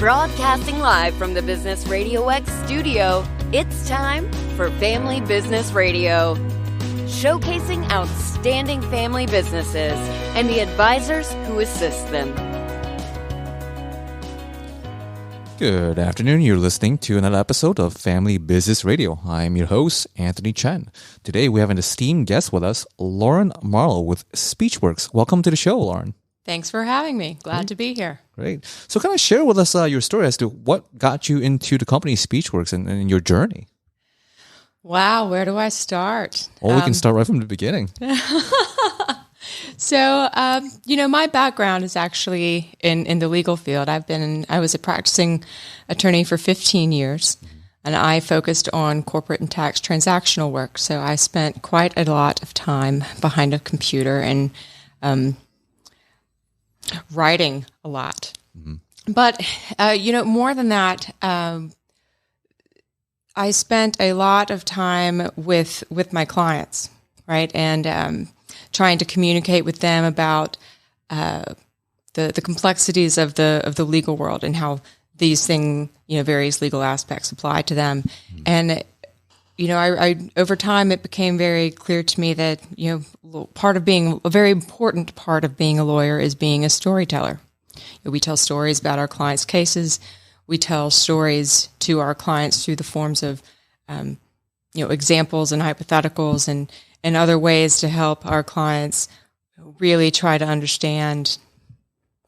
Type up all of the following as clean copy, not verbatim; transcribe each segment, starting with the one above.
Broadcasting live from the Business RadioX studio, it's time for Family Business Radio. Showcasing outstanding family businesses and the advisors who assist them. Good afternoon. You're listening to another episode of Family Business Radio. I'm your host, Anthony Chen. Today we have an esteemed guest with us, Lauren Marlow with Speechworks. Welcome to the show, Lauren. Thanks for having me. Glad to be here. Great. So kind of share with us your story as to what got you into the company Speechworks and your journey. Wow, where do I start? Well, we can start right from the beginning. So, my background is actually in the legal field. I was a practicing attorney for 15 years, and I focused on corporate and tax transactional work. So I spent quite a lot of time behind a computer and writing a lot. Mm-hmm. But, more than that, I spent a lot of time with my clients, right? And trying to communicate with them about the complexities of the legal world and how these various legal aspects apply to them. Mm-hmm. And I over time it became very clear to me that a very important part of being a lawyer is being a storyteller. We tell stories about our clients' cases. We tell stories to our clients through the forms of examples and hypotheticals and other ways to help our clients really try to understand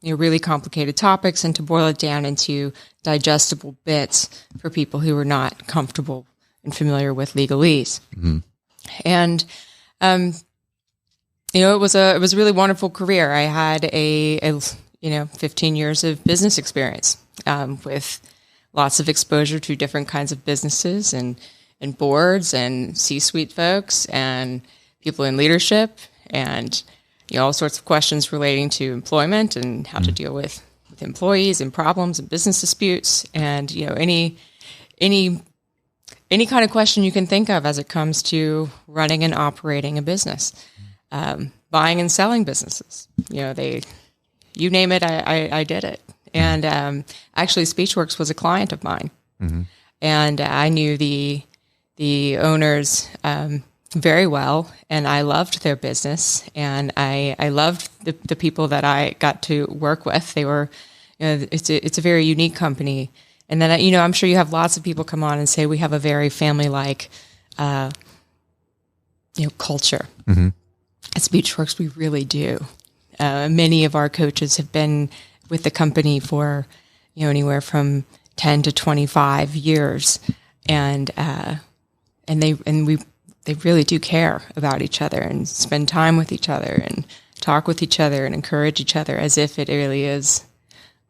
really complicated topics and to boil it down into digestible bits for people who are not comfortable and familiar with legalese. Mm-hmm. And it was a really wonderful career. I had a 15 years of business experience with lots of exposure to different kinds of businesses and boards and C-suite folks and people in leadership and all sorts of questions relating to employment and how to deal with employees and problems and business disputes and any kind of question you can think of as it comes to running and operating a business, buying and selling businesses. You name it, I did it. And actually, Speechworks was a client of mine, mm-hmm. and I knew the owners very well, and I loved their business, and I loved the people that I got to work with. They were, it's a very unique company. And then, I'm sure you have lots of people come on and say we have a very family-like, culture. Mm-hmm. At Speechworks, we really do. Many of our coaches have been with the company for, anywhere from 10 to 25 years, and they really do care about each other and spend time with each other and talk with each other and encourage each other as if it really is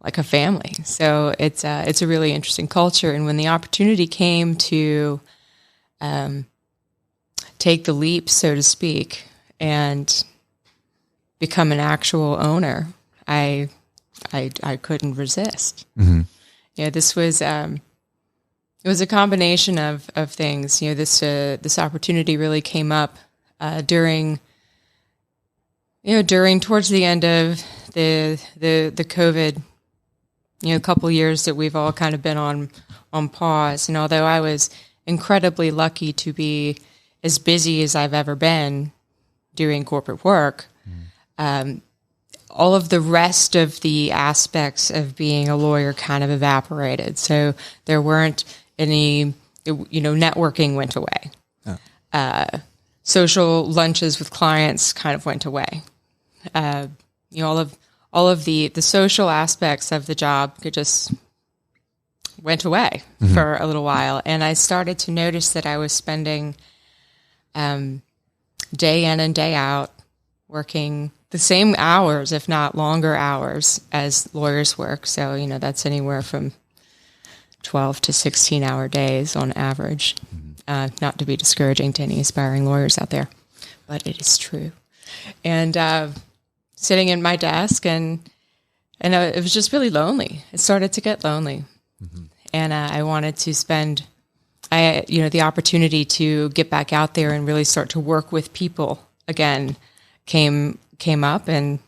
like a family. So it's a really interesting culture. And when the opportunity came to take the leap, so to speak, and become an actual owner, I couldn't resist. Mm-hmm. This was it was a combination of things. This opportunity really came up during towards the end of the COVID. A couple years that we've all kind of been on pause. And although I was incredibly lucky to be as busy as I've ever been doing corporate work, all of the rest of the aspects of being a lawyer kind of evaporated. So there weren't any, networking went away. Oh. Social lunches with clients kind of went away. All of the social aspects of the job just went away mm-hmm. for a little while. And I started to notice that I was spending day in and day out working the same hours, if not longer hours, as lawyers work. So, that's anywhere from 12 to 16-hour days on average. Mm-hmm. Not to be discouraging to any aspiring lawyers out there, but it is true. And sitting in my desk, and it was just really lonely. It started to get lonely, mm-hmm. and I wanted to spend, the opportunity to get back out there and really start to work with people again came up, and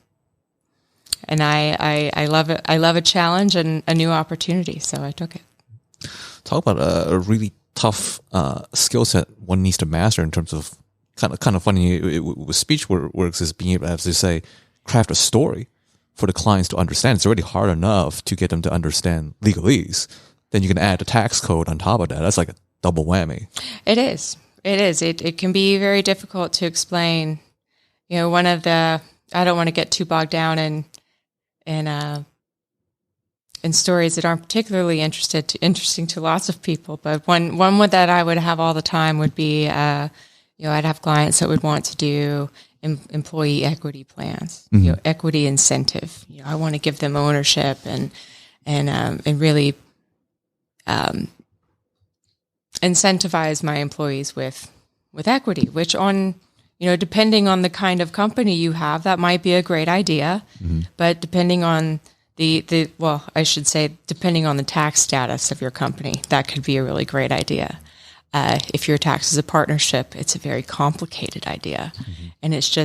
And I love it. I love a challenge and a new opportunity, so I took it. Talk about a really tough skill set one needs to master in terms of kind of funny with Speechworks is being able to, as they say, craft a story for the clients to understand. It's already hard enough to get them to understand legalese. Then you can add the tax code on top of that. That's like a double whammy. It is. It can be very difficult to explain. One of the, I don't want to get too bogged down in stories that aren't particularly interesting to lots of people. But one that I would have all the time would be, I'd have clients that would want to do employee equity plans, equity incentive. I want to give them ownership and really incentivize my employees with equity, which depending on the kind of company you have, that might be a great idea. But depending on depending on the tax status of your company, that could be a really great idea. If you're taxed as a partnership, it's a very complicated idea. And it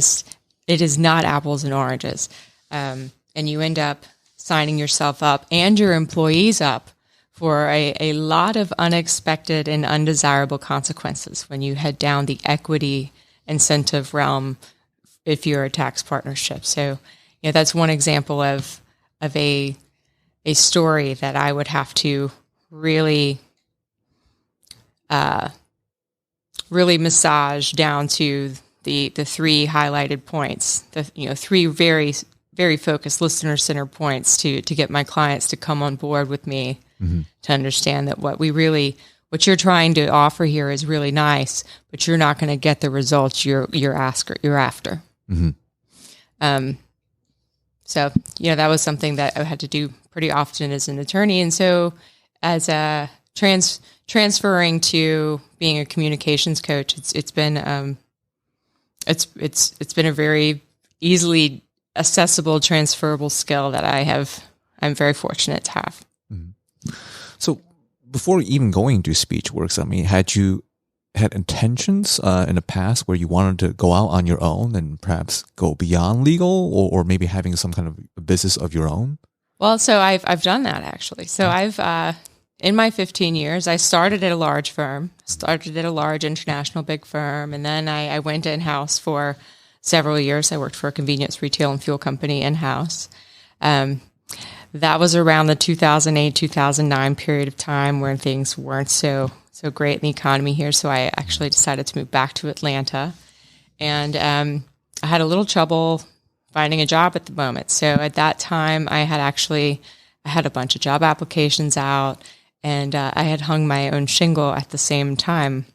is not apples and oranges. And you end up signing yourself up and your employees up for a lot of unexpected and undesirable consequences when you head down the equity incentive realm if you're a tax partnership. So, that's one example of a story that I would have to really massage down to the three highlighted points, three very, very focused listener-centered points to get my clients to come on board with me to understand that what you're trying to offer here is really nice, but you're not going to get the results you're after. So, that was something that I had to do pretty often as an attorney. And so as a transferring to being a communications coach, it's been a very easily accessible, transferable skill that I'm very fortunate to have. So before even going to Speechworks, had you had intentions in the past where you wanted to go out on your own and perhaps go beyond legal or maybe having some kind of business of your own? Well, so I've done that actually. So I've in my 15 years, I started at a large firm, started at a large international big firm, and then I went in-house for several years. I worked for a convenience retail and fuel company in-house. That was around the 2008, 2009 period of time where things weren't so great in the economy here. So I actually decided to move back to Atlanta. And I had a little trouble finding a job at the moment. So at that time, I had a bunch of job applications out, and I had hung my own shingle at the same time.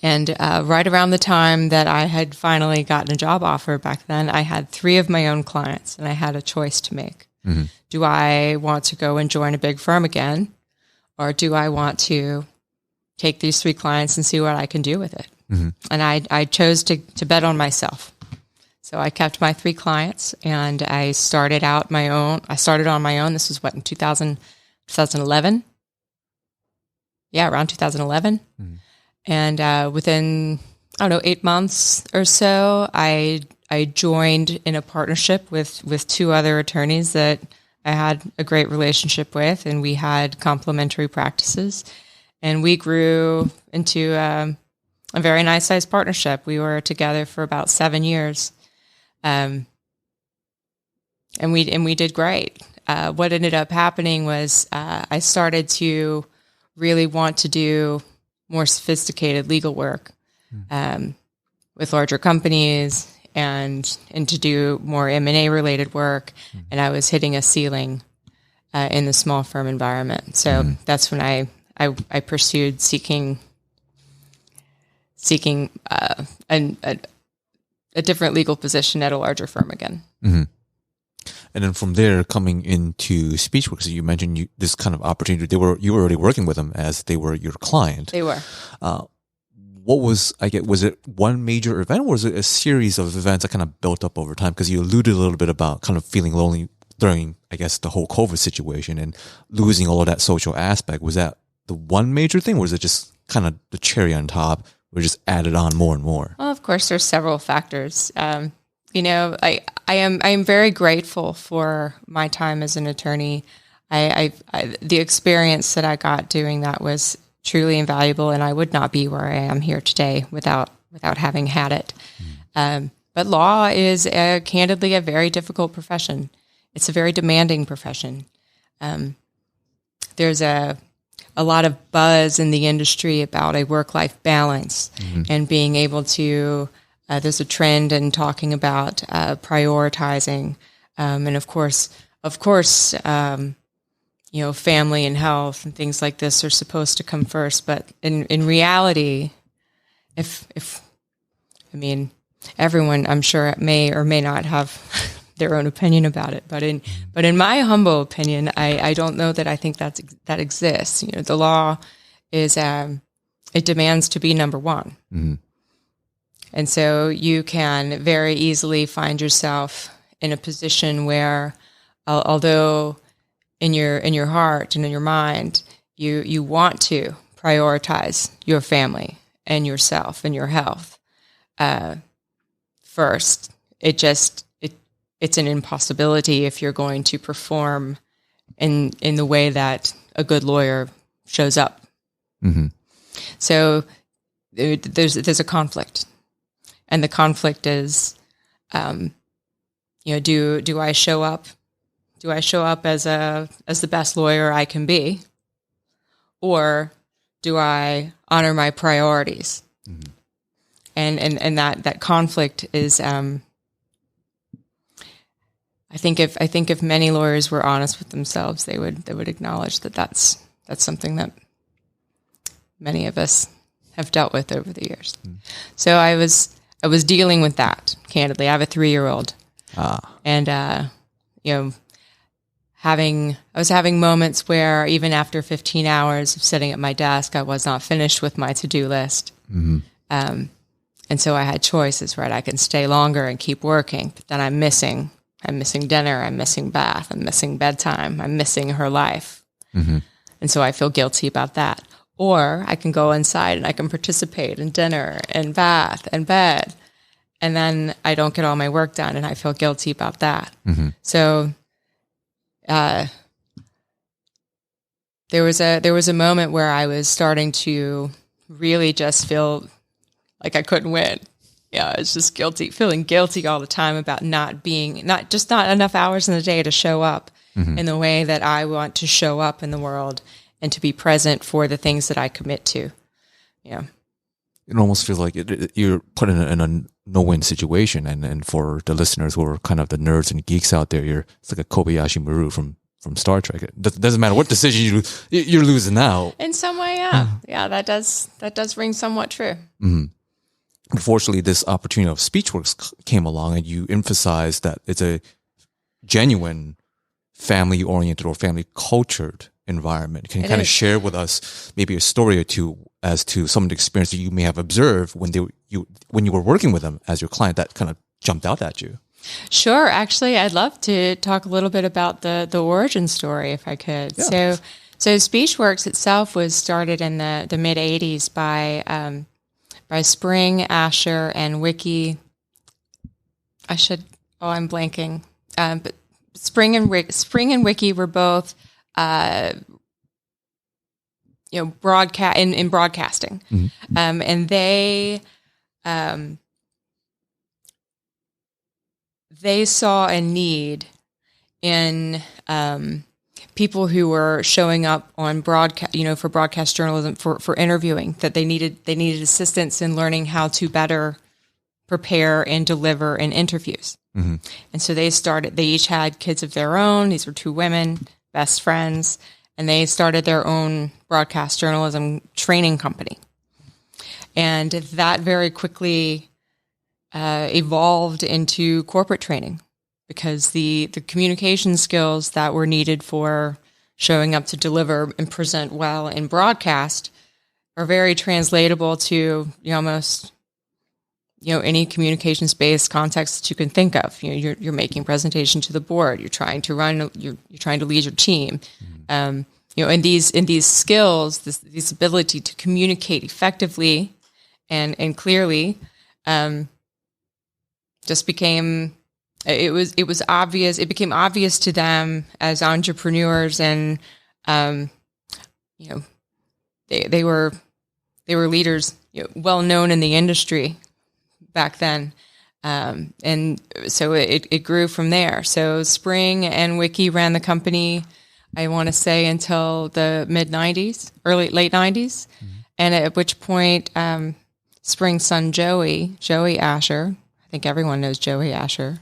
And right around the time that I had finally gotten a job offer back then, I had 3 of my own clients, and I had a choice to make. Do I want to go and join a big firm again, or do I want to take these 3 clients and see what I can do with it? And I chose to bet on myself. So I kept my 3 clients, and I started on my own. This was in 2011? Yeah, around 2011. And within, 8 months or so, I joined in a partnership with 2 other attorneys that I had a great relationship with, and we had complementary practices. And we grew into a very nice sized partnership. We were together for about 7 years. And we did great. What ended up happening was I started to really want to do more sophisticated legal work with larger companies and to do more M&A related work. And I was hitting a ceiling in the small firm environment. So that's when I pursued seeking a different legal position at a larger firm again. And then from there, coming into Speechworks, you mentioned this kind of opportunity. You were already working with them as they were your client. They were. What was it one major event, or was it a series of events that kind of built up over time? Because you alluded a little bit about kind of feeling lonely during, I guess, the whole COVID situation and losing all of that social aspect. Was that the one major thing, or was it just kind of the cherry on top, or just added on more and more? Well, of course, there's several factors. I am very grateful for my time as an attorney. The experience that I got doing that was truly invaluable, and I would not be where I am here today without having had it. But law is candidly a very difficult profession. It's a very demanding profession. There's a lot of buzz in the industry about a work-life balance and being able to. There's a trend in talking about prioritizing, and of course, family and health and things like this are supposed to come first. But in reality, everyone, I'm sure, may or may not have their own opinion about it. But in my humble opinion, I don't know that I think that exists. The law is it demands to be number one. Mm-hmm. And so you can very easily find yourself in a position where, although in your heart and in your mind, you want to prioritize your family and yourself and your health first, it's an impossibility if you're going to perform in the way that a good lawyer shows up. Mm-hmm. So there's a conflict. And the conflict is, do I show up? Do I show up as the best lawyer I can be, or do I honor my priorities? Mm-hmm. And that conflict is, I think if many lawyers were honest with themselves, they would acknowledge that that's something that many of us have dealt with over the years. Mm-hmm. So I was dealing with that, candidly. I have a 3-year-old. And, I was having moments where even after 15 hours of sitting at my desk, I was not finished with my to-do list. Mm-hmm. And so I had choices, right? I can stay longer and keep working, but then I'm missing dinner, I'm missing bath, I'm missing bedtime, I'm missing her life. Mm-hmm. And so I feel guilty about that. Or I can go inside and I can participate in dinner and bath and bed. And then I don't get all my work done and I feel guilty about that. Mm-hmm. So there was a moment where I was starting to really just feel like I couldn't win. Yeah, it's just feeling guilty all the time about not enough hours in the day to show up mm-hmm. in the way that I want to show up in the world and to be present for the things that I commit to. Yeah. It almost feels like you're put in a no-win situation. And for the listeners who are kind of the nerds and geeks out there, it's like a Kobayashi Maru from Star Trek. It doesn't matter what decision you're losing now. In some way, yeah. Yeah, that does ring somewhat true. Mm-hmm. Unfortunately, this opportunity of Speechworks came along and you emphasized that it's a genuine family-oriented or family-cultured environment. Can you kind of share with us maybe a story or two as to some of the experience that you may have observed when you were working with them as your client that kind of jumped out at you? Sure. Actually, I'd love to talk a little bit about the origin story if I could. Yeah. So Speechworks itself was started in the mid 80s by Spring, Asher, and Wiki. I'm blanking. But Spring and Wiki were both broadcast in broadcasting. Mm-hmm. And they saw a need in people who were showing up on broadcast, for broadcast journalism, for interviewing, that they needed assistance in learning how to better prepare and deliver in interviews. Mm-hmm. And so they each had kids of their own. These were two women, best friends, and they started their own broadcast journalism training company. And that very quickly evolved into corporate training, because the communication skills that were needed for showing up to deliver and present well in broadcast are very translatable to almost any communications-based context that you can think of. You're making presentation to the board. You're trying to lead your team. Mm-hmm. And these skills, this ability to communicate effectively and clearly, just became, it was obvious. It became obvious to them as entrepreneurs, and they were leaders, well known in the industry back then. And so it grew from there. So Spring and Wiki ran the company, I want to say, until the mid-90s, late 90s. And at which point, Spring's son, Joey Asher, I think everyone knows Joey Asher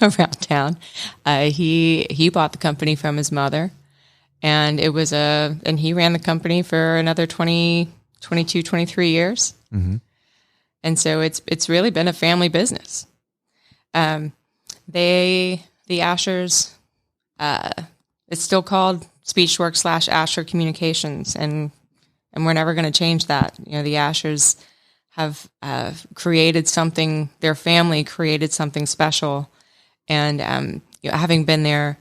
around town, he bought the company from his mother. And and he ran the company for another 22, 23 years. Mm-hmm. And so it's really been a family business. The Ashers, it's still called Speechworks / Asher Communications, and we're never going to change that. The Ashers have created something. Their family created something special, and having been their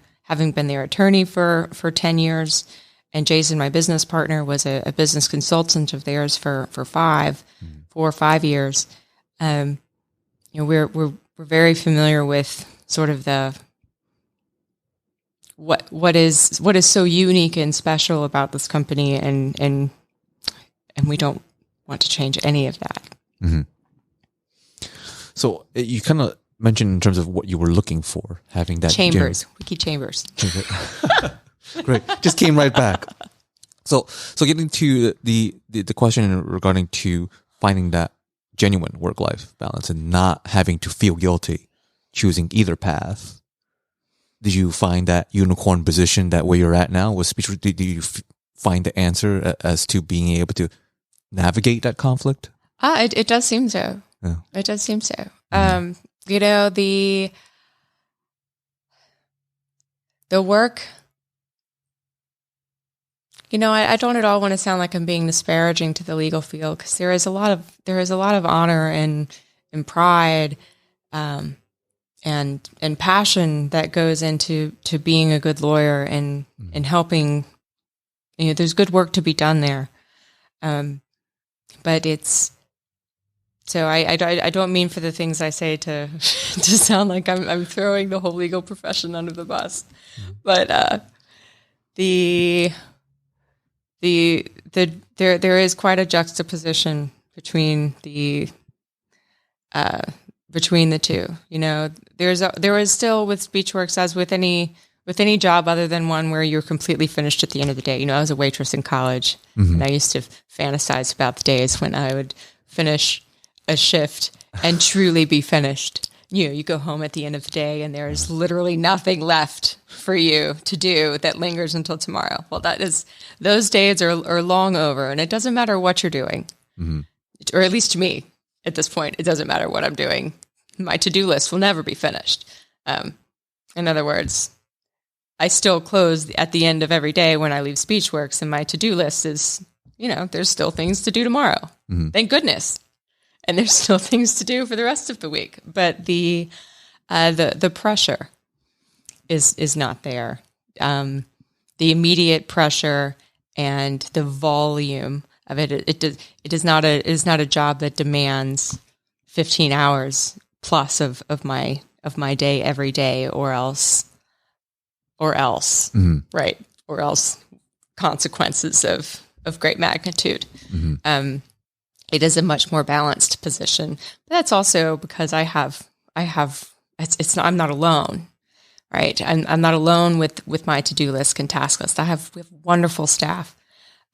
attorney for 10 years, and Jason, my business partner, was a business consultant of theirs for 4 or 5 years. We're very familiar with sort of the what is so unique and special about this company, and we don't want to change any of that. Mm-hmm. So you kind of mentioned in terms of what you were looking for, having that Wiki Chambers. Great, just came right back. So getting to the question regarding to finding that genuine work-life balance and not having to feel guilty choosing either path. Did you find that unicorn position that where you're at now with speech? Did you find the answer as to being able to navigate that conflict? It does seem so. Yeah. It does seem so. The work, I don't at all want to sound like I'm being disparaging to the legal field, because there is a lot of honor and pride, and passion that goes into being a good lawyer and helping. There's good work to be done there, but it's. So I don't mean for the things I say to sound like I'm throwing the whole legal profession under the bus, but there is quite a juxtaposition between the two. There is still with Speechworks, as with any job other than one where you're completely finished at the end of the day. I was a waitress in college, and I used to fantasize about the days when I would finish a shift and truly be finished. You go home at the end of the day and there's literally nothing left for you to do that lingers until tomorrow. Well, those days are long over, and it doesn't matter what you're doing, or at least to me at this point, it doesn't matter what I'm doing. My to-do list will never be finished. In other words, I still close at the end of every day when I leave Speechworks, and my to-do list is, there's still things to do tomorrow. Thank goodness. And there's still things to do for the rest of the week, but the pressure is not there. The immediate pressure and the volume of it is not a job that demands 15 hours plus of my day every day, or else, right? Or else consequences of great magnitude. It is a much more balanced position, but that's also because I'm not alone, right? I'm not alone with my to-do list and task list. We have wonderful staff.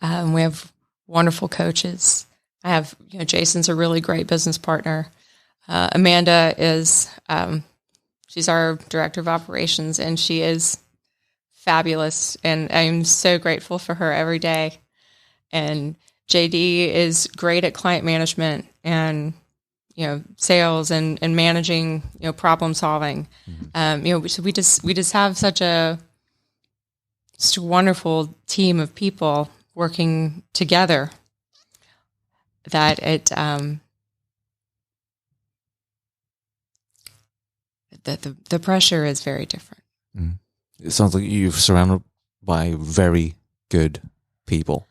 We have wonderful coaches. I have, Jason's a really great business partner. Amanda is, she's our director of operations, and she is fabulous. And I'm so grateful for her every day. And JD is great at client management and, sales and managing, problem solving. So we just have such a wonderful team of people working together that the pressure is very different. It sounds like you're surrounded by very good people.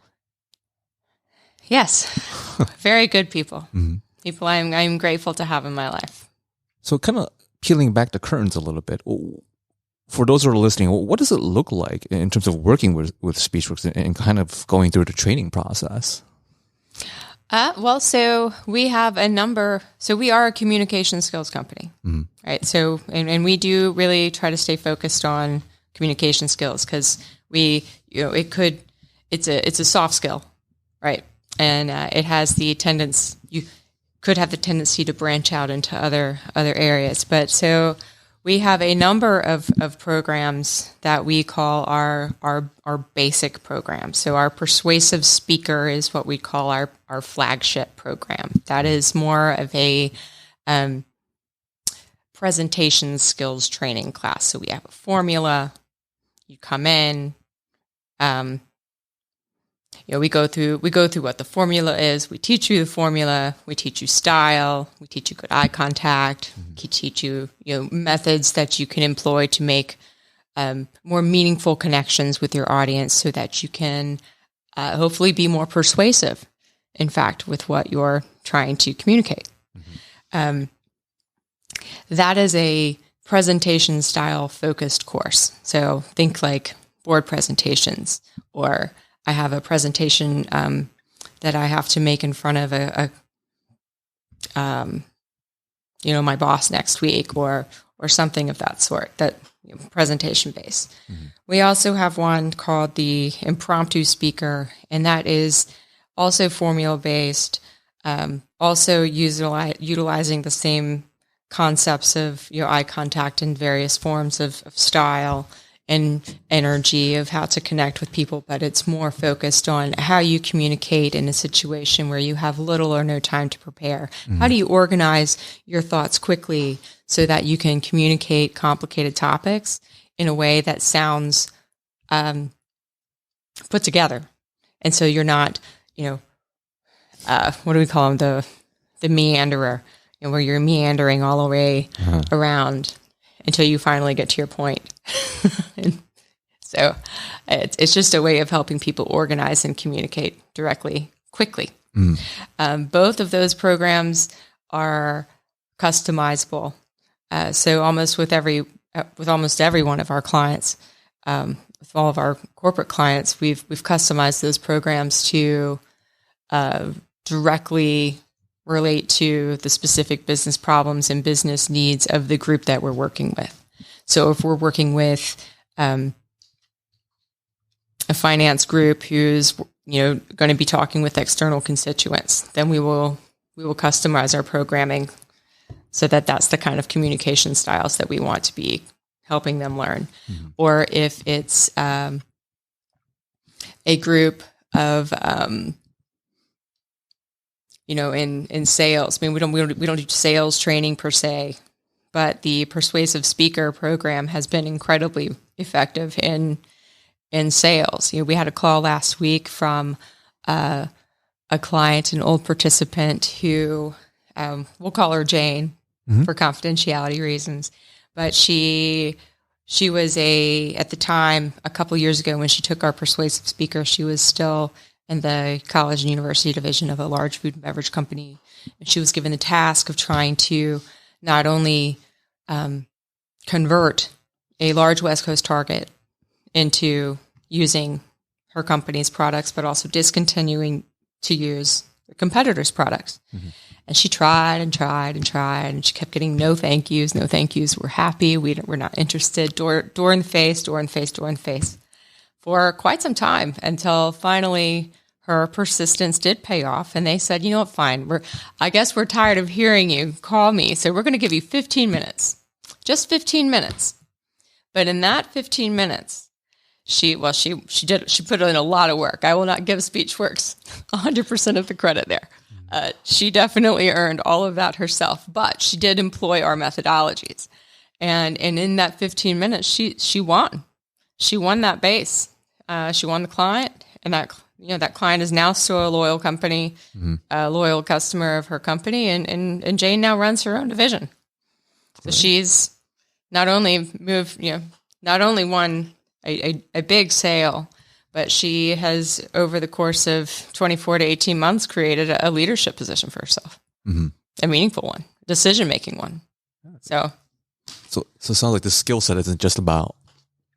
Yes, very good people. People I'm grateful to have in my life. So kind of peeling back the curtains a little bit, for those who are listening, what does it look like in terms of working with Speechworks and kind of going through the training process? So we have a number. So we are a communication skills company, right? So, and we do really try to stay focused on communication skills because it's a soft skill, right? And it has the tendency, you could have the tendency to branch out into other areas. But so we have a number of programs that we call our basic programs. So our Persuasive Speaker is what we call our flagship program. That is more of a presentation skills training class. So we have a formula. You come in. We go through what the formula is. We teach you the formula. We teach you style. We teach you good eye contact. We teach you, methods that you can employ to make more meaningful connections with your audience, so that you can hopefully be more persuasive. In fact, with what you're trying to communicate. That is a presentation style focused course. So think like board presentations, or I have a presentation that I have to make in front of my boss next week, or something of that sort. That presentation based. We also have one called the Impromptu Speaker, and that is also formula based. Also utilizing the same concepts of eye contact and various forms of style and energy of how to connect with people, but it's more focused on how you communicate in a situation where you have little or no time to prepare. How do you organize your thoughts quickly so that you can communicate complicated topics in a way that sounds put together? And so you're not, what do we call them? The meanderer, where you're meandering all the way around until you finally get to your point. And so it's just a way of helping people organize and communicate directly, quickly. Both of those programs are customizable. So almost with almost every one of our clients, with all of our corporate clients, we've customized those programs to directly relate to the specific business problems and business needs of the group that we're working with. So if we're working with a finance group who's going to be talking with external constituents, then we will customize our programming so that that's the kind of communication styles that we want to be helping them learn. Or if it's a group of in sales. I mean, we don't do sales training per se, but the Persuasive Speaker program has been incredibly effective in sales. We had a call last week from a client, an old participant who we'll call her Jane for confidentiality reasons, but she was at the time, a couple years ago when she took our Persuasive Speaker, she was still in the college and university division of a large food and beverage company. And she was given the task of trying to not only convert a large West Coast target into using her company's products, but also discontinuing to use the competitors' products. And she tried and tried and tried, and she kept getting no thank yous. We're happy. We're not interested. Door in the face for quite some time, until finally her persistence did pay off. And they said, you know what, fine. I guess we're tired of hearing you. Call me. So we're going to give you 15 minutes, just 15 minutes. But in that 15 minutes, she put in a lot of work. I will not give Speechworks 100% of the credit there. She definitely earned all of that herself, but she did employ our methodologies. And in that 15 minutes, she won. She won that base. She won the client, and that client is now still a loyal company, a loyal customer of her company, and Jane now runs her own division. So she's not only won a big sale, but she has, over the course of 24 to 18 months, created a leadership position for herself, a meaningful one, decision-making one. So it sounds like the skill set isn't just about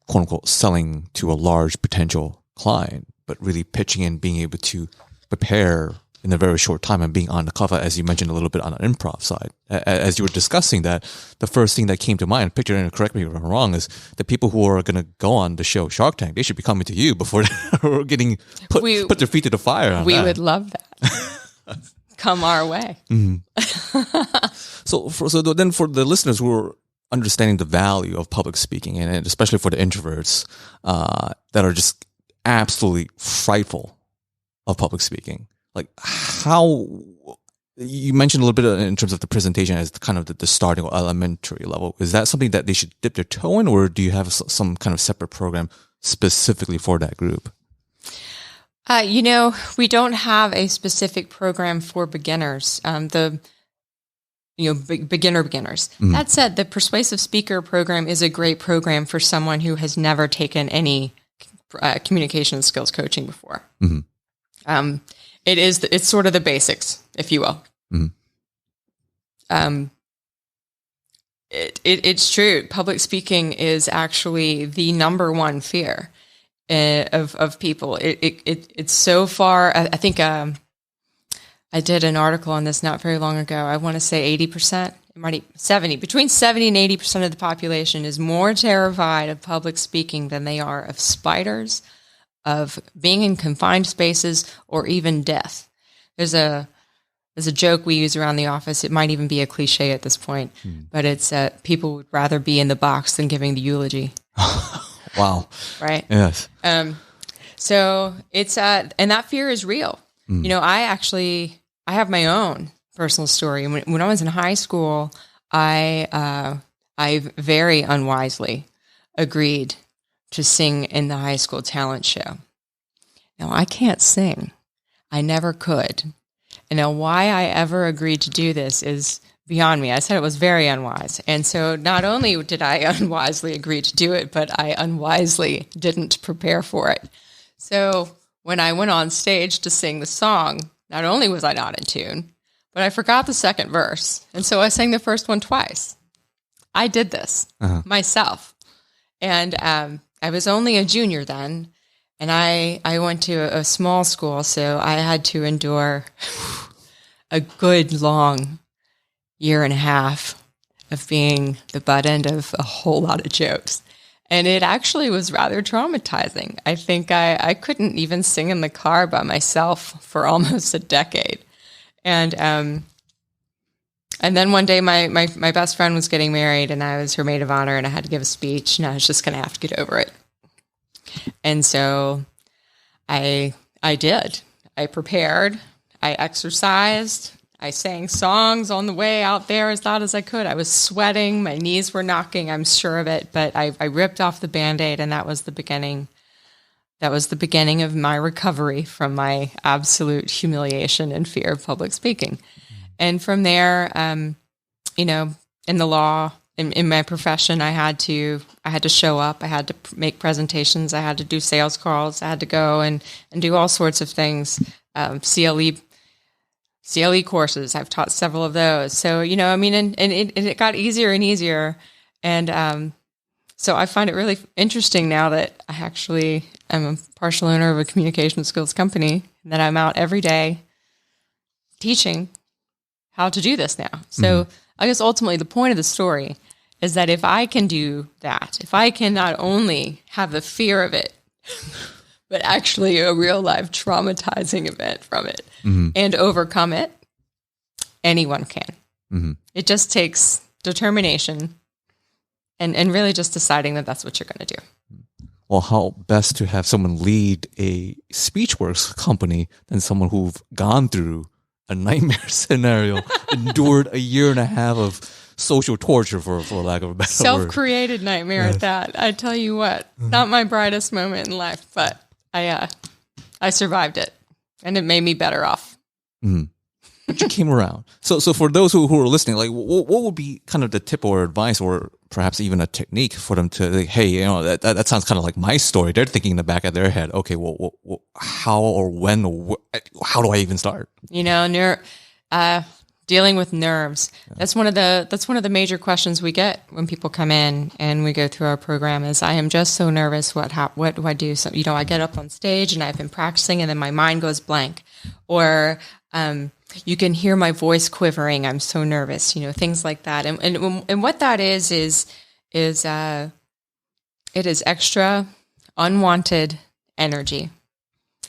quote unquote selling to a large potential client, but really pitching and being able to prepare in a very short time and being on the cover, as you mentioned a little bit on the improv side. As you were discussing that, the first thing that came to mind, picture and correct me if I'm wrong, is the people who are going to go on the show Shark Tank, they should be coming to you before they're getting put their feet to the fire on we that. would love that. Come our way. So then for the listeners who are understanding the value of public speaking, and especially for the introverts that are just absolutely frightful of public speaking, like how you mentioned a little bit in terms of the presentation as kind of the starting or elementary level. Is that something that they should dip their toe in, or do you have some kind of separate program specifically for that group? We don't have a specific program for beginners. Beginners. Mm-hmm. That said, the Persuasive Speaker program is a great program for someone who has never taken any communication skills coaching before. Mm-hmm. It's sort of the basics, if you will. Mm-hmm. It's true. Public speaking is actually the number one fear of people. It's so far. I think I did an article on this not very long ago. I want to say 80%, between 70 and 80% of the population is more terrified of public speaking than they are of spiders, of being in confined spaces, or even death. There's a joke we use around the office. It might even be a cliche at this point, but it's people would rather be in the box than giving the eulogy. Wow. Right? Yes. So it's and that fear is real. I have my own personal story. When I was in high school, I very unwisely agreed to sing in the high school talent show. Now, I can't sing. I never could. And now why I ever agreed to do this is beyond me. I said it was very unwise. And so not only did I unwisely agree to do it, but I unwisely didn't prepare for it. So when I went on stage to sing the song, not only was I not in tune, but I forgot the second verse. And so I sang the first one twice. I did this myself. And I was only a junior then, and I went to a small school, so I had to endure a good long year and a half of being the butt end of a whole lot of jokes. And it actually was rather traumatizing. I think I couldn't even sing in the car by myself for almost a decade. And then one day my best friend was getting married, and I was her maid of honor, and I had to give a speech, and I was just going to have to get over it. And so I did. I prepared. I exercised. I sang songs on the way out there as loud as I could. I was sweating. My knees were knocking, I'm sure of it. But I ripped off the Band-Aid, and that was the beginning. That was the beginning of my recovery from my absolute humiliation and fear of public speaking. And from there, in the law, in my profession, I had to show up. I had to make presentations. I had to do sales calls. I had to go and do all sorts of things. CLE courses. I've taught several of those. So, and it got easier and easier. And so I find it really interesting now that I actually am a partial owner of a communication skills company, and that I'm out every day teaching how to do this now. So I guess ultimately the point of the story is that if I can do that, if I can not only have the fear of it, but actually a real life traumatizing event from it and overcome it, anyone can. Mm-hmm. It just takes determination and really just deciding that that's what you're going to do. Well, how best to have someone lead a Speechworks company than someone who've gone through a nightmare scenario, endured a year and a half of social torture, for lack of a better word. Self-created nightmare at that. I tell you what, not my brightest moment in life, but I survived it, and it made me better off. But you came around. So for those who are listening, like, what would be kind of the tip or advice, or perhaps even a technique for them to, like, hey, that sounds kind of like my story. They're thinking in the back of their head, okay, well how or when, or how do I even start? dealing with nerves. That's one of the major questions we get when people come in and we go through our program is, I am just so nervous. What do I do? So, I get up on stage and I've been practicing and then my mind goes blank, or, you can hear my voice quivering. I'm so nervous, things like that. And what that is it is extra unwanted energy.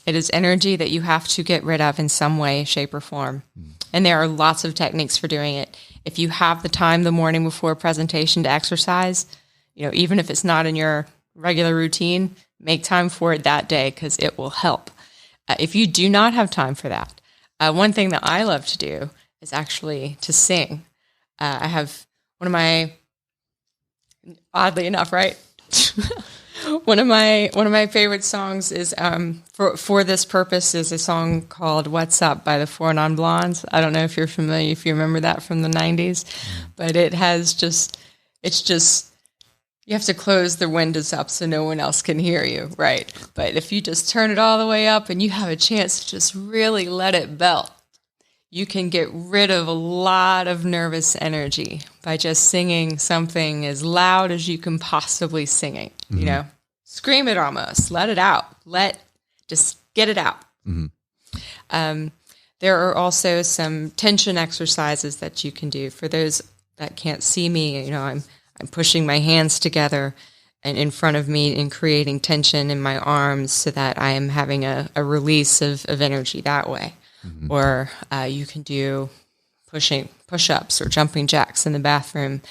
It is energy that you have to get rid of in some way, shape, or form. And there are lots of techniques for doing it. If you have the time the morning before a presentation to exercise, even if it's not in your regular routine, make time for it that day because it will help. If you do not have time for that, one thing that I love to do is actually to sing. I have one of my, oddly enough, right? One of my favorite songs is for this purpose is a song called "What's Up" by the Four Non Blondes. I don't know if you're familiar, if you remember that from the '90s, but it's just you have to close the windows up so no one else can hear you, right? But if you just turn it all the way up and you have a chance to just really let it belt, you can get rid of a lot of nervous energy by just singing something as loud as you can possibly sing it, Scream it almost. Let it out. Just get it out. There are also some tension exercises that you can do. For those that can't see me, I'm pushing my hands together and in front of me and creating tension in my arms so that I am having a release of energy that way. Or you can do push-ups or jumping jacks in the bathroom.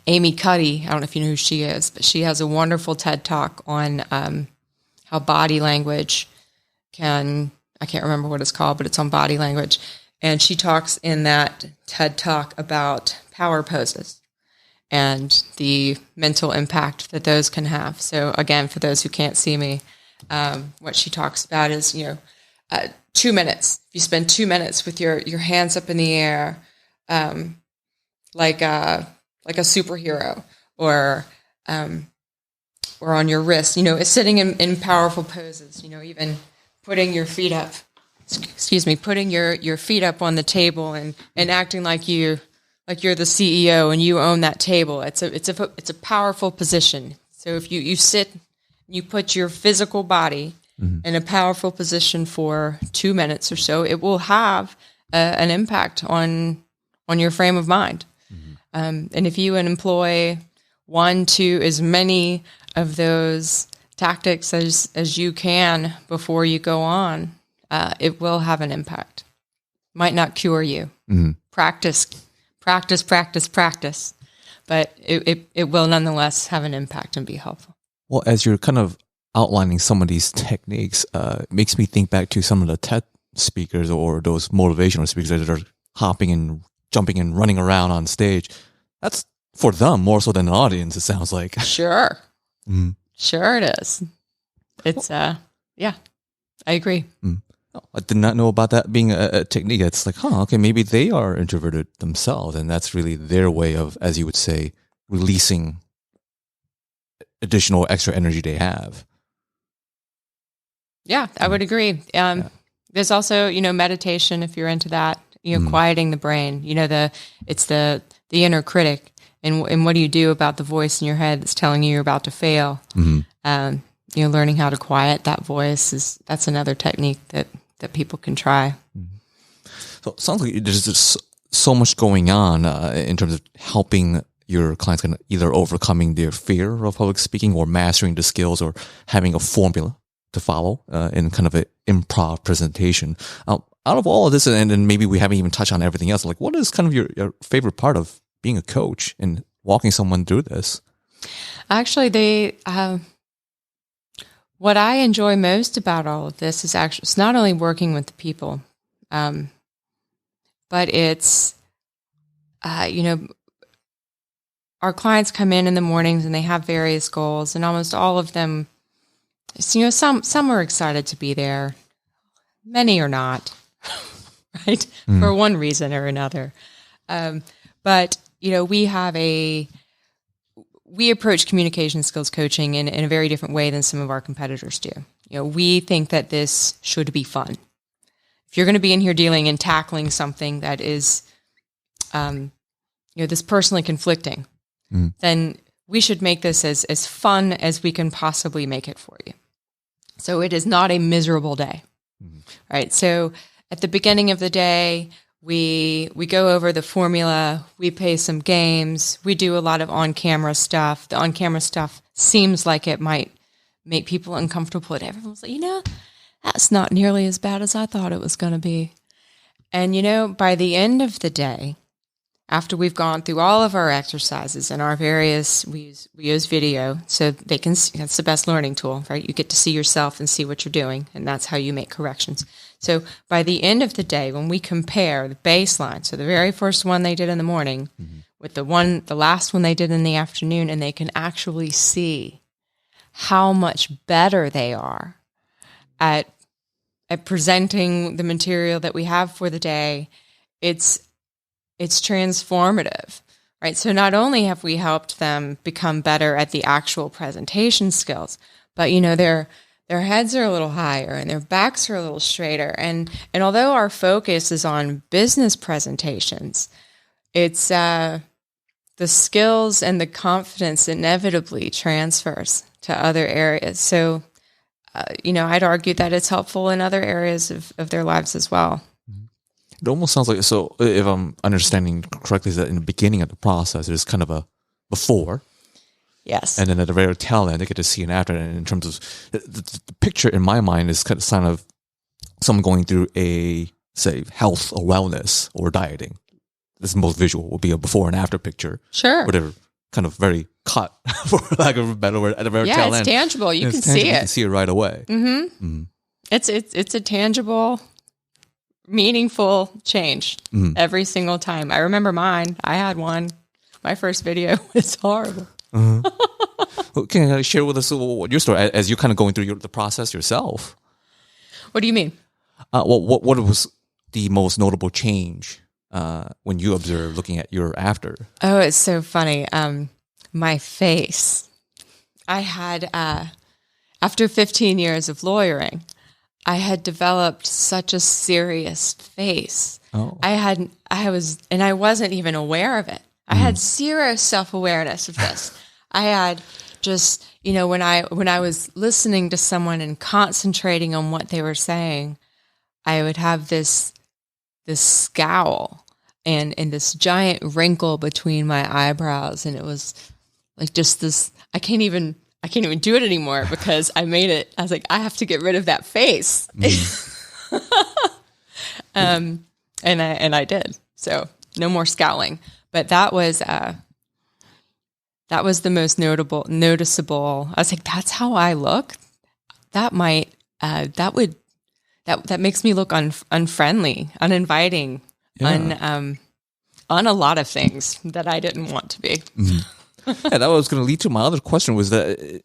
Amy Cuddy, I don't know if you know who she is, but she has a wonderful TED Talk on how body language I can't remember what it's called, but it's on body language. And she talks in that TED Talk about power poses and the mental impact that those can have. So again, for those who can't see me, what she talks about is, 2 minutes. If you spend 2 minutes with your hands up in the air, like a superhero, or on your wrist, sitting in powerful poses, even putting your feet up, putting your feet up on the table and acting like you're the CEO and you own that table. It's a powerful position. So if you sit, you put your physical body in a powerful position for 2 minutes or so, it will have an impact on your frame of mind. And if you employ 1 to as many of those tactics as you can before you go on, it will have an impact. Might not cure you. Practice, but it will nonetheless have an impact and be helpful. Well, as you're kind of outlining some of these techniques, it makes me think back to some of the TED speakers or those motivational speakers that are hopping and jumping and running around on stage. That's for them more so than an audience, it sounds like. Sure. Sure it is. It's, I agree. I did not know about that being a technique. It's like, okay, maybe they are introverted themselves, and that's really their way of, as you would say, releasing additional extra energy they have. Yeah, I would agree. There's also, meditation, if you're into that, quieting the brain. It's the inner critic, and what do you do about the voice in your head that's telling you you're about to fail? Learning how to quiet that voice that's another technique that people can try. So it sounds like there's just so much going on in terms of helping your clients kind of either overcoming their fear of public speaking or mastering the skills or having a formula to follow in kind of an improv presentation. Out of all of this, and maybe we haven't even touched on everything else, like what is kind of your favorite part of being a coach and walking someone through this? Actually, what I enjoy most about all of this is actually, it's not only working with the people, but it's, our clients come in the mornings and they have various goals, and almost all of them, some are excited to be there. Many are not, right? For one reason or another. But, we approach communication skills coaching in a very different way than some of our competitors do. We think that this should be fun. if you're going to be in here dealing and tackling something that is, this personally conflicting, then we should make this as fun as we can possibly make it for you. So it is not a miserable day, right? So at the beginning of the day, we go over the formula, we play some games, we do a lot of on-camera stuff. The on-camera stuff seems like it might make people uncomfortable, but everyone's like, that's not nearly as bad as I thought it was going to be. And, by the end of the day, after we've gone through all of our exercises and our various, we use video so they can see, that's the best learning tool, right? You get to see yourself and see what you're doing, and that's how you make corrections. So by the end of the day, when we compare the baseline, so the very first one they did in the morning with the last one they did in the afternoon, and they can actually see how much better they are at presenting the material that we have for the day, it's transformative, right? So not only have we helped them become better at the actual presentation skills, but their heads are a little higher and their backs are a little straighter. And although our focus is on business presentations, it's the skills and the confidence inevitably transfers to other areas. So, I'd argue that it's helpful in other areas of their lives as well. It almost sounds like, so if I'm understanding correctly, is that in the beginning of the process, there's kind of a before. Yes. And then at the very tail end, they get to see an after. And in terms of the picture in my mind is kind of someone going through a, say, health or wellness or dieting. This is most visual, will be a before and after picture. Sure. Whatever, kind of very cut, for lack of a better word, at the very tail end. Yeah, it's tangible. You can see it. You can see it right away. Mm-hmm. It's a tangible, meaningful change every single time. I remember mine. I had one. My first video was horrible. Well, can you share with us your story as you're kind of going through the process yourself? What do you mean? What was the most notable change when you observed looking at your after? Oh, it's so funny. My face. I had, after 15 years of lawyering, I had developed such a serious face. Oh. I wasn't even aware of it. I had zero self-awareness of this. I had just, when I was listening to someone and concentrating on what they were saying, I would have this scowl and this giant wrinkle between my eyebrows, and it was like just this. I can't even do it anymore because I made it. I was like, I have to get rid of that face. And I did. So no more scowling. But that was the most noticeable. I was like, that's how I look. That makes me look unfriendly, uninviting, on a lot of things that I didn't want to be. Yeah, that was going to lead to my other question, was that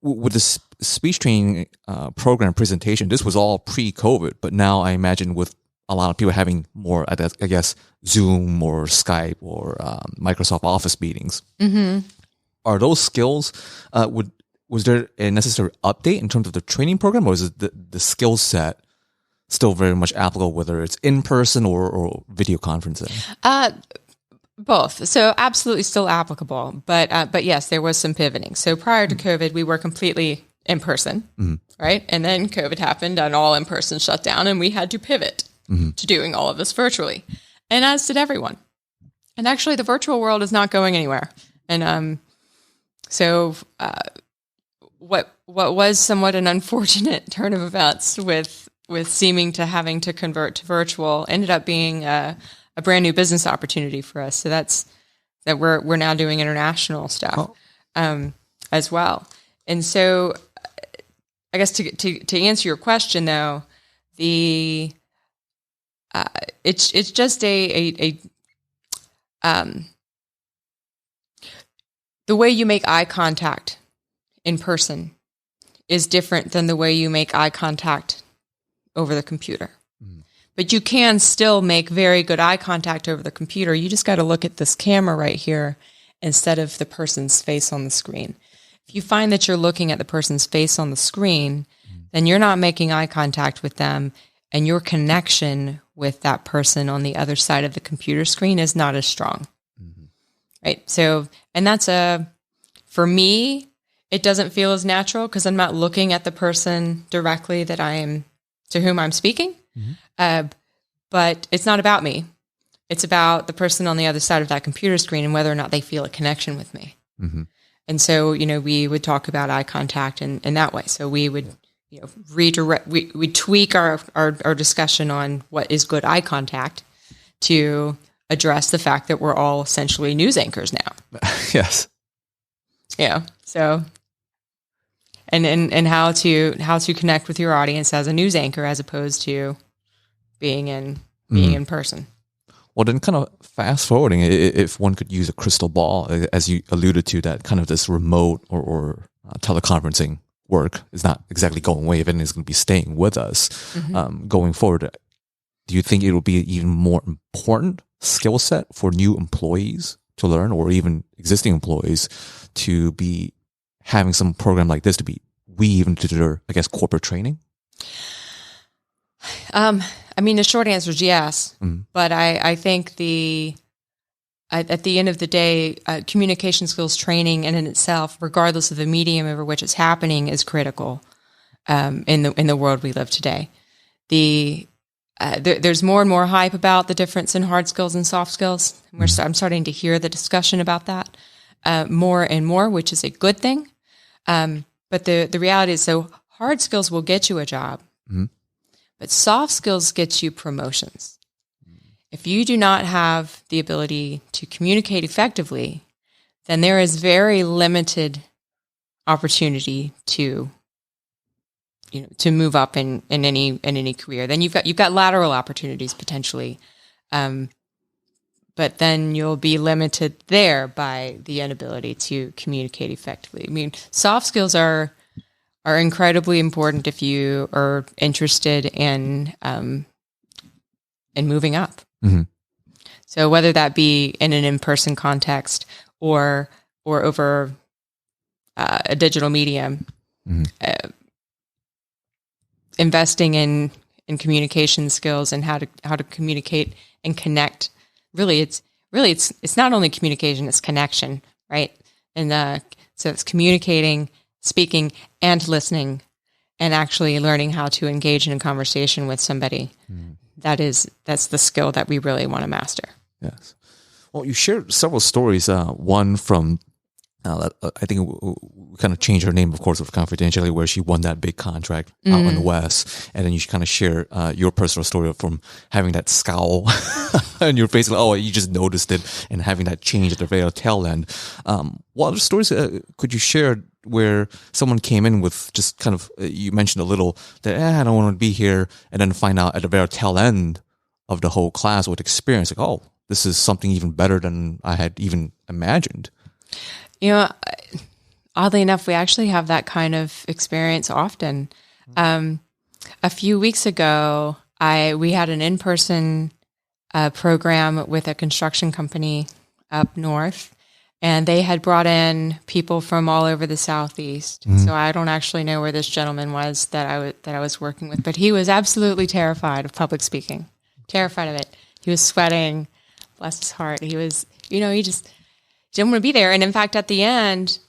with the speech training program presentation, this was all pre-COVID, but now I imagine with a lot of people having more, I guess, Zoom or Skype or Microsoft Office meetings. Are those skills, was there a necessary update in terms of the training program, or is it the skill set still very much applicable, whether it's in person or video conferencing? Both. So absolutely still applicable, but yes, there was some pivoting. So prior to COVID, we were completely in person, right? And then COVID happened and all in person shut down, and we had to pivot to doing all of this virtually, and as did everyone. And actually, the virtual world is not going anywhere. And so what was somewhat an unfortunate turn of events with seeming to having to convert to virtual ended up being a brand new business opportunity for us. So that we're now doing international stuff as well. And so I guess to answer your question though, it's just the way you make eye contact in person is different than the way you make eye contact over the computer. But you can still make very good eye contact over the computer. You just got to look at this camera right here instead of the person's face on the screen. If you find that you're looking at the person's face on the screen, then you're not making eye contact with them. your connection with that person on the other side of the computer screen is not as strong. Right. So, and that's for me, it doesn't feel as natural because I'm not looking at the person directly to whom I'm speaking. But it's not about me. It's about the person on the other side of that computer screen and whether or not they feel a connection with me. And so, we would talk about eye contact in that way. So we would, redirect, we tweak our discussion on what is good eye contact to address the fact that we're all essentially news anchors now. Yes. Yeah. So, and how to connect with your audience as a news anchor as opposed to being in person. Well, then kind of fast forwarding, if one could use a crystal ball, as you alluded to, that kind of this remote or teleconferencing work is not exactly going away. If anything, is going to be staying with us going forward. Do you think it will be an even more important skill set for new employees to learn, or even existing employees to be having some program like this to be weave into their, I guess, corporate training? The short answer is yes, but I think at the end of the day, communication skills training in itself, regardless of the medium over which it's happening, is critical in the world we live today. There's more and more hype about the difference in hard skills and soft skills. I'm starting to hear the discussion about that more and more, which is a good thing. But the reality is, so hard skills will get you a job, but soft skills get you promotions. If you do not have the ability to communicate effectively, then there is very limited opportunity to move up in any career. Then you've got lateral opportunities potentially, but then you'll be limited there by the inability to communicate effectively. Soft skills are incredibly important if you are interested in moving up. So whether that be in an in-person context or over a digital medium, investing in communication skills and how to communicate and connect. Really, it's not only communication; it's connection, right? And so it's communicating, speaking, and listening, and actually learning how to engage in a conversation with somebody. That's the skill that we really want to master. Yes. Well, you shared several stories. One from, I think we kind of changed her name, of course, with confidentiality, where she won that big contract out in the West. And then you kind of share your personal story from having that scowl on your face. Like, oh, you just noticed it, and having that change at the very tail end. What other stories could you share where someone came in with just kind of, you mentioned a little that, I don't want to be here, and then find out at the very tail end of the whole class with experience, like, oh, this is something even better than I had even imagined. Oddly enough, we actually have that kind of experience often. A few weeks ago, we had an in-person program with a construction company up north, and they had brought in people from all over the Southeast. So I don't actually know where this gentleman was that I was working with, but he was absolutely terrified of public speaking, terrified of it. He was sweating, bless his heart. He was, he just didn't want to be there. And in fact, at the end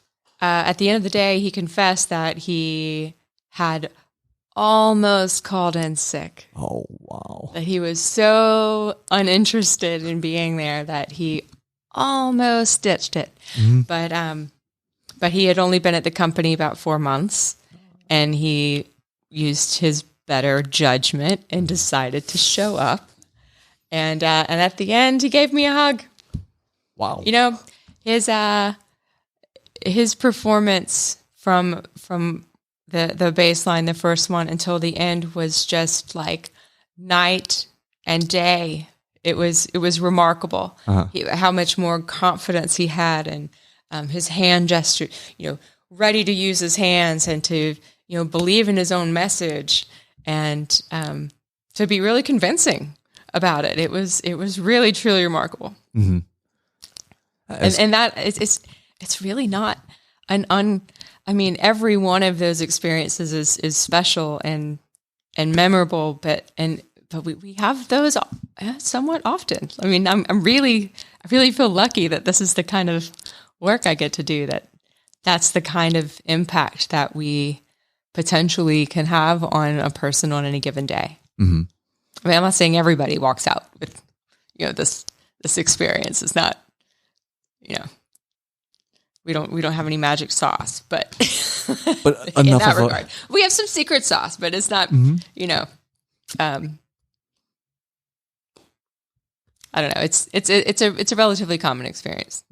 of the day, he confessed that he had almost called in sick. Oh, wow. That he was so uninterested in being there that he almost ditched it. But he had only been at the company about 4 months, and he used his better judgment and decided to show up. And at the end, he gave me a hug. Wow. His performance from the baseline, the first one, until the end was just like night and day. It was remarkable how much more confidence he had, and his hand gesture, ready to use his hands and to believe in his own message, and to be really convincing about it. It was really truly remarkable. And that it's really not every one of those experiences is special and and memorable, but we have those somewhat often. I mean, I really feel lucky that this is the kind of work I get to do, that's the kind of impact that we potentially can have on a person on any given day. Mm-hmm. I mean, I'm not saying everybody walks out with, this experience. It's not, we don't have any magic sauce, but in that regard, we have some secret sauce, but it's not, I don't know. It's a relatively common experience.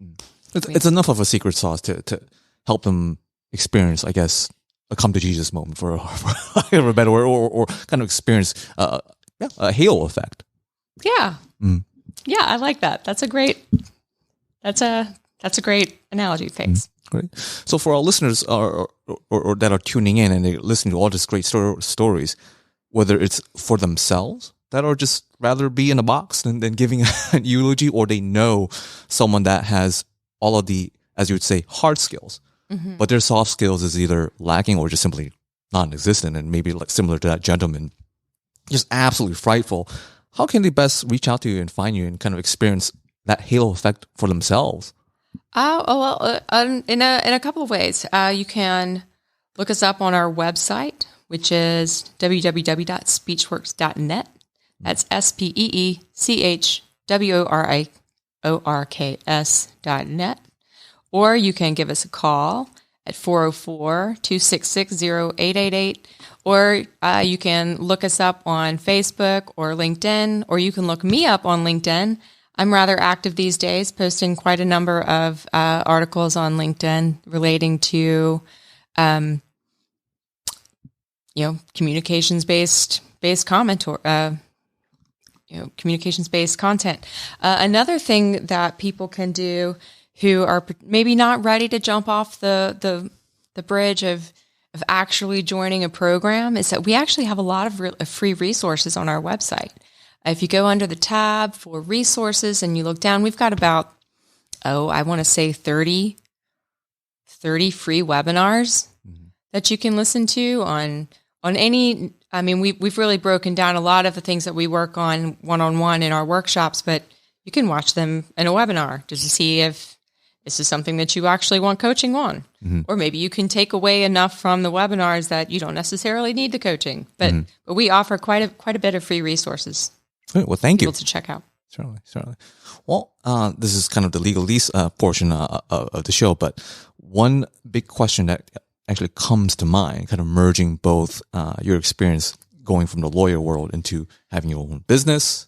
It's enough of a secret sauce to help them experience, I guess, a come to Jesus moment, for lack of a better word, or kind of experience a halo effect. Yeah. Yeah, I like that. That's a great analogy. Thanks. Great. So for our listeners or that are tuning in and they're listening to all these great stories, whether it's for themselves that are just rather be in a box than giving an eulogy, or they know someone that has all of the, as you would say, hard skills, but their soft skills is either lacking or just simply non-existent, and maybe like similar to that gentleman, just absolutely frightful. How can they best reach out to you and find you and kind of experience that halo effect for themselves? In a couple of ways. You can look us up on our website, which is www.speechworks.net. That's SPEECHWORKS.net. Or you can give us a call at 404-266-0888. Or you can look us up on Facebook or LinkedIn, or you can look me up on LinkedIn. I'm rather active these days, posting quite a number of articles on LinkedIn relating to, communications-based comment or communications-based content. Another thing that people can do who are maybe not ready to jump off the bridge of actually joining a program is that we actually have a lot of free resources on our website. If you go under the tab for resources and you look down, we've got about, I want to say 30 free webinars that you can listen to on any. I mean, we've really broken down a lot of the things that we work on one-on-one in our workshops, but you can watch them in a webinar just to see if this is something that you actually want coaching on. Or maybe you can take away enough from the webinars that you don't necessarily need the coaching. But we offer quite a bit of free resources. Great. Well, thank you. To check out. Certainly. Well, this is kind of the legalese portion of the show, but one big question that actually comes to mind, kind of merging both your experience going from the lawyer world into having your own business,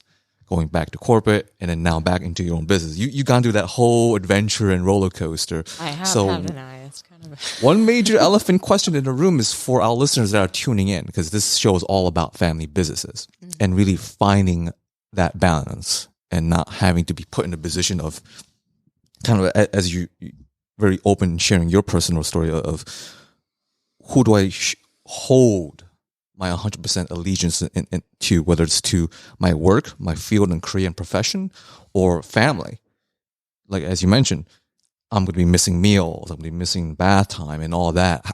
going back to corporate, and then now back into your own business. You gone through that whole adventure and roller coaster. I have, haven't I? It's kind of one major elephant question in the room is for our listeners that are tuning in, because this show is all about family businesses and really finding that balance and not having to be put in a position of kind of, as you very open sharing your personal story of who do I hold my 100% allegiance to, whether it's to my work, my field and career and profession, or family. Like, as you mentioned, I'm going to be missing meals, I'm going to be missing bath time and all that.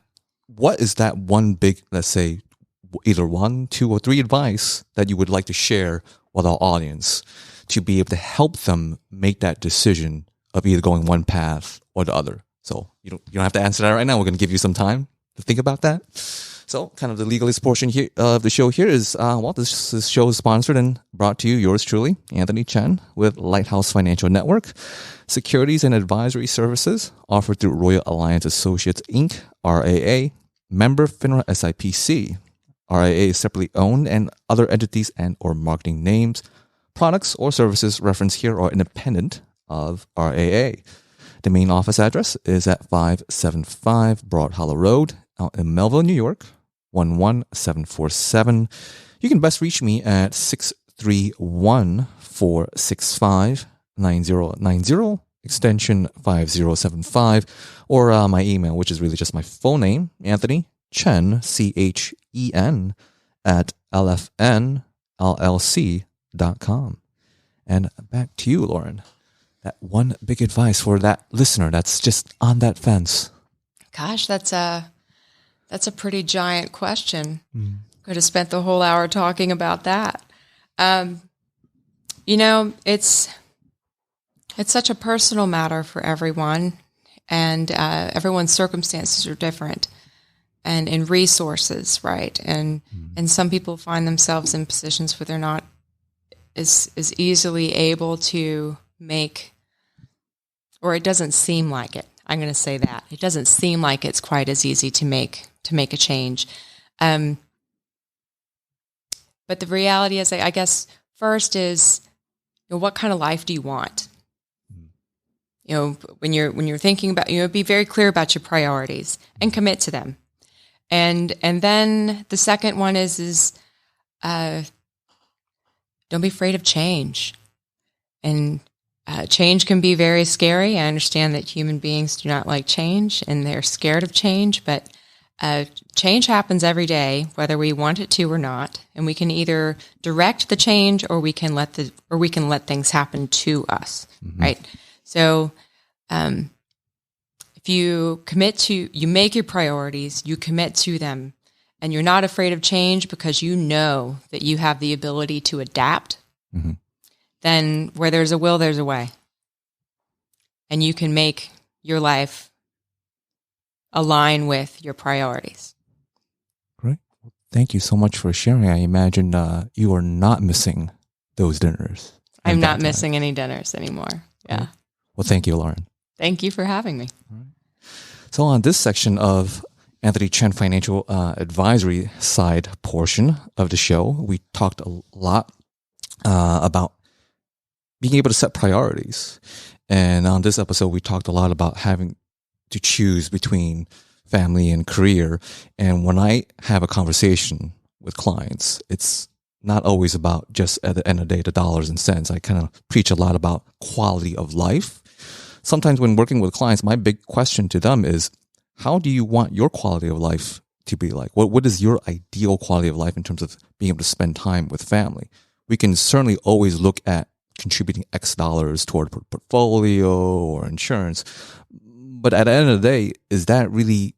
What is that one big, let's say, either 1, 2, or 3 advice that you would like to share with our audience to be able to help them make that decision of either going one path or the other? So you don't have to answer that right now. We're going to give you some time to think about that. So kind of the legalist portion here of the show here is, this show is sponsored and brought to you, yours truly, Anthony Chen, with Lighthouse Financial Network, securities and advisory services offered through Royal Alliance Associates, Inc., RAA, member FINRA SIPC. RAA is separately owned, and other entities and or marketing names, products, or services referenced here are independent of RAA. The main office address is at 575 Broad Hollow Road, out in Melville, New York, 11747. You can best reach me at 631-465-9090, extension 5075, or my email, which is really just my full name, Anthony Chen, CHEN, at lfnllc.com. And back to you, Lauren. That one big advice for that listener that's just on that fence. Gosh, that's a pretty giant question. Could have spent the whole hour talking about that. It's such a personal matter for everyone, and everyone's circumstances are different, and in resources, right? And some people find themselves in positions where they're not as easily able to make, or it doesn't seem like it. I'm going to say that it doesn't seem like it's quite as easy to make a change. But the reality is, I guess, first is, what kind of life do you want? When you're thinking about, be very clear about your priorities and commit to them. And then the second one is don't be afraid of change. And change can be very scary. I understand that human beings do not like change and they're scared of change, but change happens every day, whether we want it to or not, and we can either direct the change or we can let things happen to us, right? So, if you you make your priorities, you commit to them, and you're not afraid of change because you know that you have the ability to adapt, then where there's a will, there's a way, and you can make your life align with your priorities. Great. Well, thank you so much for sharing. I imagine you are not missing those dinners. I'm not missing any dinners anymore. Yeah. Great. Well, thank you, Lauren. Thank you for having me. All right. So on this section of Anthony Chen Financial Advisory side portion of the show, we talked a lot about being able to set priorities. And on this episode, we talked a lot about having to choose between family and career. And when I have a conversation with clients, it's not always about just at the end of the day, the dollars and cents. I kind of preach a lot about quality of life. Sometimes when working with clients, my big question to them is, how do you want your quality of life to be like? What is your ideal quality of life in terms of being able to spend time with family? We can certainly always look at contributing X dollars toward a portfolio or insurance. But at the end of the day, is that really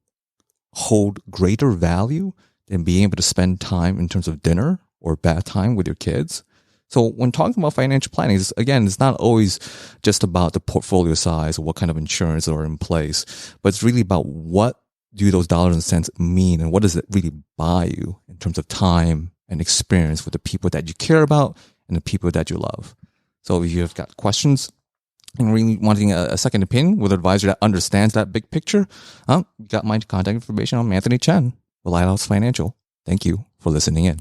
hold greater value than being able to spend time in terms of dinner or bath time with your kids? So when talking about financial planning, it's not always just about the portfolio size or what kind of insurance are in place, but it's really about what do those dollars and cents mean and what does it really buy you in terms of time and experience with the people that you care about and the people that you love. So if you've got questions and really wanting a second opinion with an advisor that understands that big picture, you got my contact information on Anthony Chen with Lighthouse Financial. Thank you for listening in.